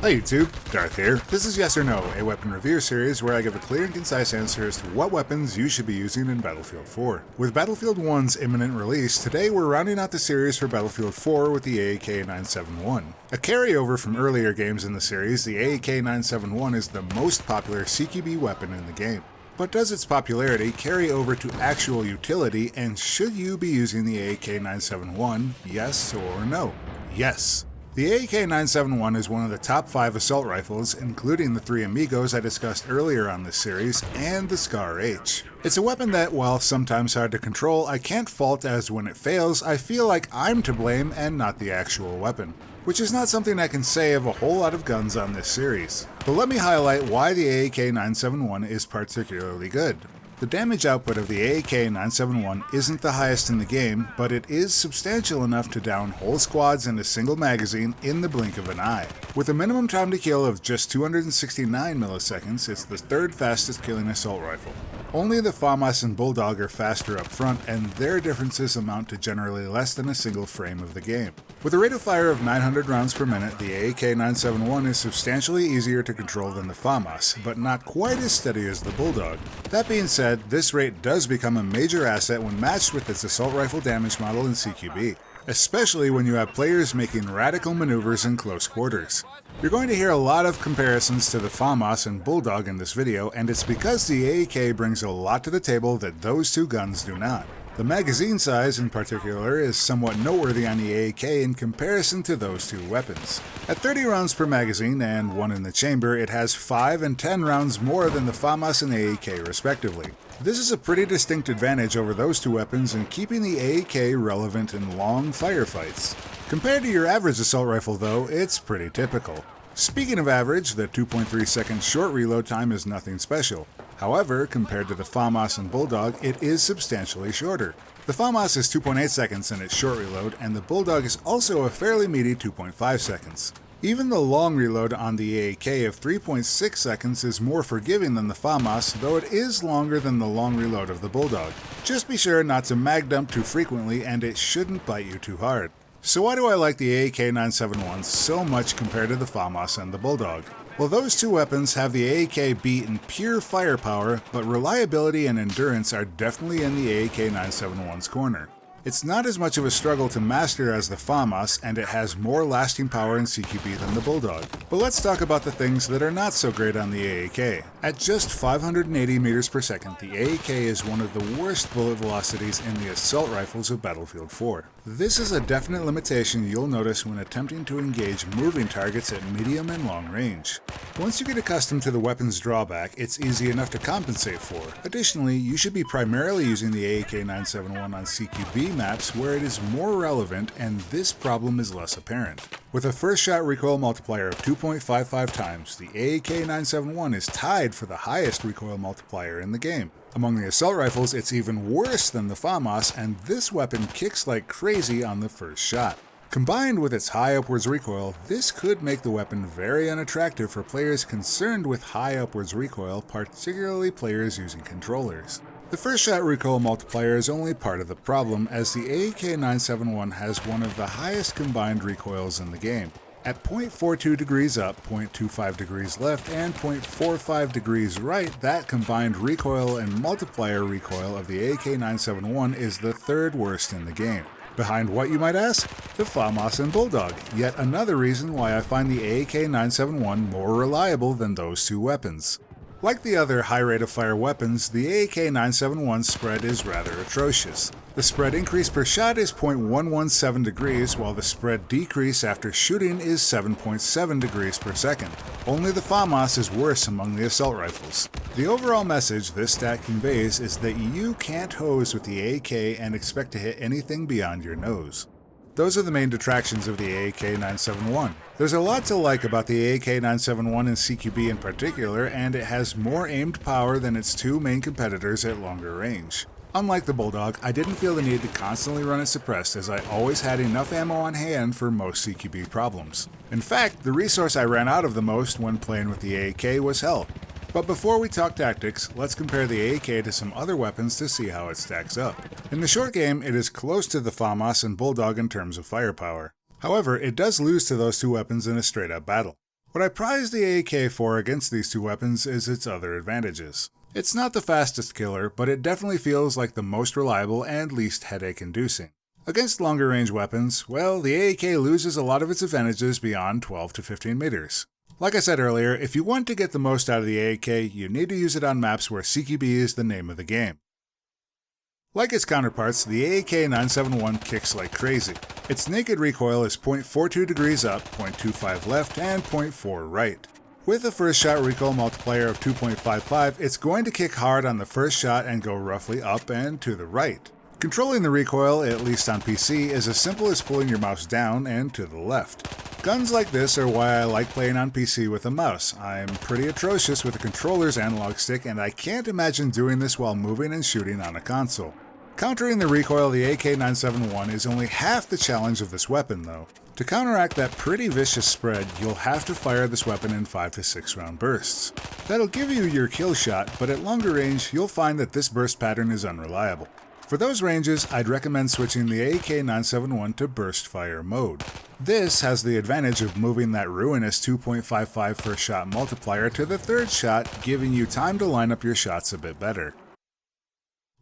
Hi YouTube, Darth here. This is Yes or No, a weapon review series where I give a clear and concise answer as to what weapons you should be using in Battlefield 4. With Battlefield 1's imminent release, today we're rounding out the series for Battlefield 4 with the AEK-971. A carryover from earlier games in the series, the AEK-971 is the most popular CQB weapon in the game. But does its popularity carry over to actual utility, and should you be using the AEK-971, yes or no? Yes. The AEK-971 is one of the top 5 assault rifles, including the 3 Amigos I discussed earlier on this series, and the SCAR-H. It's a weapon that, while sometimes hard to control, I can't fault, as when it fails, I feel like I'm to blame and not the actual weapon. Which is not something I can say of a whole lot of guns on this series. But let me highlight why the AEK-971 is particularly good. The damage output of the AEK-971 isn't the highest in the game, but it is substantial enough to down whole squads in a single magazine in the blink of an eye. With a minimum time to kill of just 269 milliseconds, it's the 3rd fastest killing assault rifle. Only the FAMAS and Bulldog are faster up front, and their differences amount to generally less than a single frame of the game. With a rate of fire of 900 rounds per minute, the AEK-971 is substantially easier to control than the FAMAS, but not quite as steady as the Bulldog. That being said, this rate does become a major asset when matched with its assault rifle damage model in CQB, especially when you have players making radical maneuvers in close quarters. You're going to hear a lot of comparisons to the FAMAS and Bulldog in this video, and it's because the AEK brings a lot to the table that those two guns do not. The magazine size in particular is somewhat noteworthy on the AEK in comparison to those two weapons. At 30 rounds per magazine and 1 in the chamber, it has 5 and 10 rounds more than the FAMAS and AEK respectively. This is a pretty distinct advantage over those two weapons in keeping the AEK relevant in long firefights. Compared to your average assault rifle though, it's pretty typical. Speaking of average, the 2.3 second short reload time is nothing special. However, compared to the FAMAS and Bulldog, it is substantially shorter. The FAMAS is 2.8 seconds in its short reload, and the Bulldog is also a fairly meaty 2.5 seconds. Even the long reload on the AEK of 3.6 seconds is more forgiving than the FAMAS, though it is longer than the long reload of the Bulldog. Just be sure not to mag dump too frequently, and it shouldn't bite you too hard. So why do I like the AEK-971 so much compared to the FAMAS and the Bulldog? Well, those two weapons have the AEK beat in pure firepower, but reliability and endurance are definitely in the AEK-971's corner. It's not as much of a struggle to master as the FAMAS, and it has more lasting power in CQB than the Bulldog. But let's talk about the things that are not so great on the AEK. At just 580 meters per second, the AEK is one of the worst bullet velocities in the assault rifles of Battlefield 4. This is a definite limitation you'll notice when attempting to engage moving targets at medium and long range. Once you get accustomed to the weapon's drawback, it's easy enough to compensate for. Additionally, you should be primarily using the AEK-971 on CQB maps where it is more relevant and this problem is less apparent. With a first shot recoil multiplier of 2.55 times, the AEK-971 is tied for the highest recoil multiplier in the game. Among the assault rifles, it's even worse than the FAMAS, and this weapon kicks like crazy on the first shot. Combined with its high upwards recoil, this could make the weapon very unattractive for players concerned with high upwards recoil, particularly players using controllers. The first shot recoil multiplier is only part of the problem, as the AEK-971 has one of the highest combined recoils in the game. At 0.42 degrees up, 0.25 degrees left, and 0.45 degrees right, that combined recoil and multiplier recoil of the AEK-971 is the 3rd worst in the game. Behind what, you might ask? The FAMAS and Bulldog, yet another reason why I find the AEK-971 more reliable than those two weapons. Like the other high rate of fire weapons, the AEK-971's spread is rather atrocious. The spread increase per shot is 0.117 degrees, while the spread decrease after shooting is 7.7 degrees per second. Only the FAMAS is worse among the assault rifles. The overall message this stat conveys is that you can't hose with the AEK and expect to hit anything beyond your nose. Those are the main detractions of the AEK-971. There's a lot to like about the AEK-971 and CQB in particular, and it has more aimed power than its two main competitors at longer range. Unlike the Bulldog, I didn't feel the need to constantly run it suppressed, as I always had enough ammo on hand for most CQB problems. In fact, the resource I ran out of the most when playing with the AEK was health. But before we talk tactics, let's compare the AEK to some other weapons to see how it stacks up. In the short game, it is close to the FAMAS and Bulldog in terms of firepower. However, it does lose to those two weapons in a straight up battle. What I prize the AEK-4 against these two weapons is its other advantages. It's not the fastest killer, but it definitely feels like the most reliable and least headache-inducing. Against longer range weapons, well, the AEK loses a lot of its advantages beyond 12 to 15 meters. Like I said earlier, if you want to get the most out of the AEK, you need to use it on maps where CQB is the name of the game. Like its counterparts, the AEK-971 kicks like crazy. Its naked recoil is 0.42 degrees up, 0.25 left, and 0.4 right. With a first shot recoil multiplier of 2.55, it's going to kick hard on the first shot and go roughly up and to the right. Controlling the recoil, at least on PC, is as simple as pulling your mouse down and to the left. Guns like this are why I like playing on PC with a mouse. I'm pretty atrocious with a controller's analog stick, and I can't imagine doing this while moving and shooting on a console. Countering the recoil of the AEK-971 is only half the challenge of this weapon though. To counteract that pretty vicious spread, you'll have to fire this weapon in 5 to 6 round bursts. That'll give you your kill shot, but at longer range, you'll find that this burst pattern is unreliable. For those ranges, I'd recommend switching the AEK-971 to burst fire mode. This has the advantage of moving that ruinous 2.55 first shot multiplier to the third shot, giving you time to line up your shots a bit better.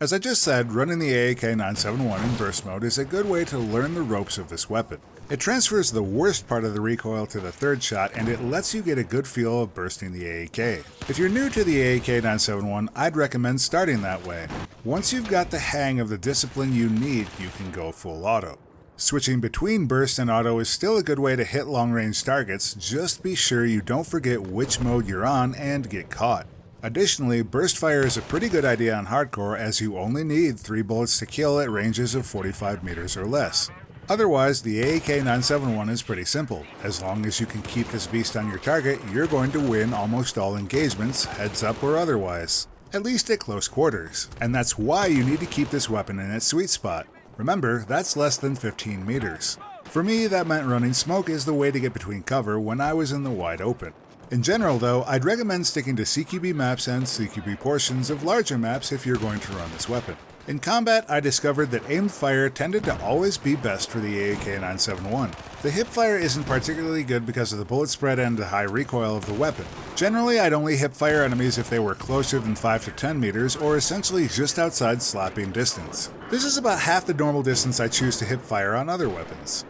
As I just said, running the AEK-971 in burst mode is a good way to learn the ropes of this weapon. It transfers the worst part of the recoil to the third shot, and it lets you get a good feel of bursting the AEK. If you're new to the AEK-971, I'd recommend starting that way. Once you've got the hang of the discipline you need, you can go full auto. Switching between burst and auto is still a good way to hit long-range targets, just be sure you don't forget which mode you're on and get caught. Additionally, burst fire is a pretty good idea on hardcore as you only need 3 bullets to kill at ranges of 45 meters or less. Otherwise, the AEK-971 is pretty simple. As long as you can keep this beast on your target, you're going to win almost all engagements, heads up or otherwise. At least at close quarters. And that's why you need to keep this weapon in its sweet spot. Remember, that's less than 15 meters. For me, that meant running smoke as the way to get between cover when I was in the wide open. In general though, I'd recommend sticking to CQB maps and CQB portions of larger maps if you're going to run this weapon. In combat, I discovered that aimed fire tended to always be best for the AEK-971. The hip fire isn't particularly good because of the bullet spread and the high recoil of the weapon. Generally, I'd only hip fire enemies if they were closer than 5 to 10 meters or essentially just outside slapping distance. This is about half the normal distance I choose to hip fire on other weapons.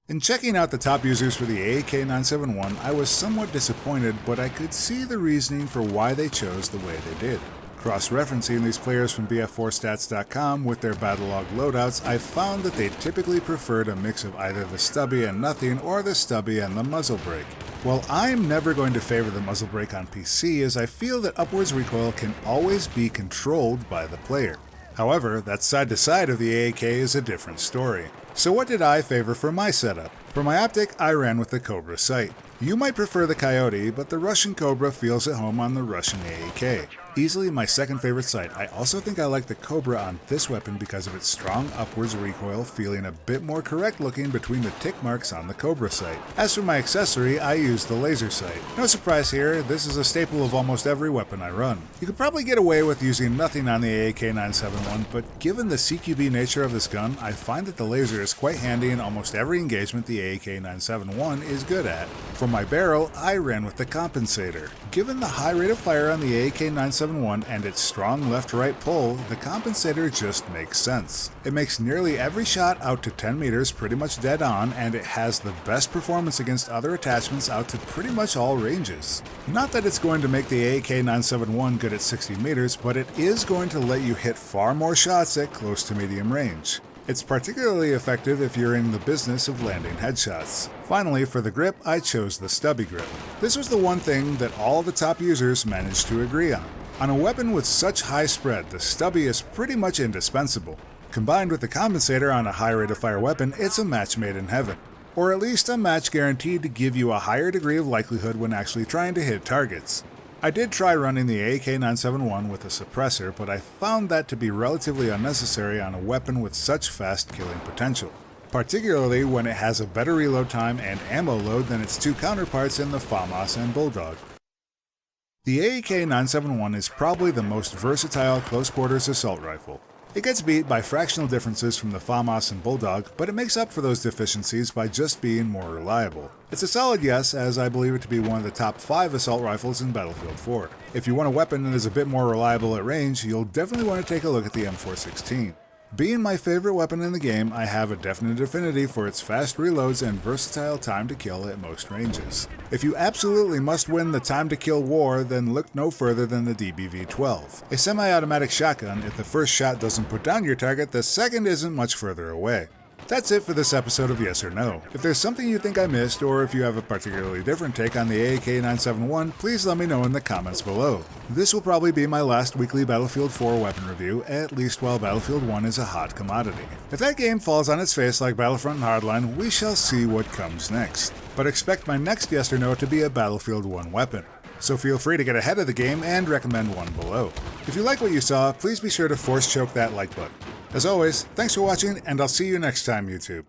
In checking out the top users for the AEK-971, I was somewhat disappointed, but I could see the reasoning for why they chose the way they did. Cross-referencing these players from BF4stats.com with their battle log loadouts, I found that they typically preferred a mix of either the stubby and nothing or the stubby and the muzzle brake. While I'm never going to favor the muzzle brake on PC, as I feel that upwards recoil can always be controlled by the player. However, that side-to-side of the AEK is a different story. So what did I favor for my setup? For my optic, I ran with the Cobra sight. You might prefer the Coyote, but the Russian Cobra feels at home on the Russian AEK. Easily my second favorite sight. I also think I like the Cobra on this weapon because of its strong upwards recoil feeling a bit more correct looking between the tick marks on the Cobra sight. As for my accessory, I use the laser sight. No surprise here, this is a staple of almost every weapon I run. You could probably get away with using nothing on the AEK-971, but given the CQB nature of this gun, I find that the laser is quite handy in almost every engagement the AEK-971 is good at. For my barrel, I ran with the compensator. Given the high rate of fire on the AEK-971 and its strong left-right pull, the compensator just makes sense. It makes nearly every shot out to 10 meters pretty much dead on, and it has the best performance against other attachments out to pretty much all ranges. Not that it's going to make the AEK-971 good at 60 meters, but it is going to let you hit far more shots at close to medium range. It's particularly effective if you're in the business of landing headshots. Finally, for the grip, I chose the stubby grip. This was the one thing that all the top users managed to agree on. On a weapon with such high spread, the stubby is pretty much indispensable. Combined with the compensator on a high rate of fire weapon, it's a match made in heaven. Or at least a match guaranteed to give you a higher degree of likelihood when actually trying to hit targets. I did try running the AEK-971 with a suppressor, but I found that to be relatively unnecessary on a weapon with such fast killing potential, particularly when it has a better reload time and ammo load than its two counterparts in the FAMAS and Bulldog. The AEK-971 is probably the most versatile close quarters assault rifle. It gets beat by fractional differences from the FAMAS and Bulldog, but it makes up for those deficiencies by just being more reliable. It's a solid yes, as I believe it to be one of the top 5 assault rifles in Battlefield 4. If you want a weapon that is a bit more reliable at range, you'll definitely want to take a look at the M416. Being my favorite weapon in the game, I have a definite affinity for its fast reloads and versatile time to kill at most ranges. If you absolutely must win the time to kill war, then look no further than the DBV-12. A semi-automatic shotgun, if the first shot doesn't put down your target, the second isn't much further away. That's it for this episode of Yes or No. If there's something you think I missed, or if you have a particularly different take on the AEK-971, please let me know in the comments below. This will probably be my last weekly Battlefield 4 weapon review, at least while Battlefield 1 is a hot commodity. If that game falls on its face like Battlefront and Hardline, we shall see what comes next. But expect my next Yes or No to be a Battlefield 1 weapon. So feel free to get ahead of the game and recommend one below. If you like what you saw, please be sure to force choke that like button. As always, thanks for watching, and I'll see you next time, YouTube.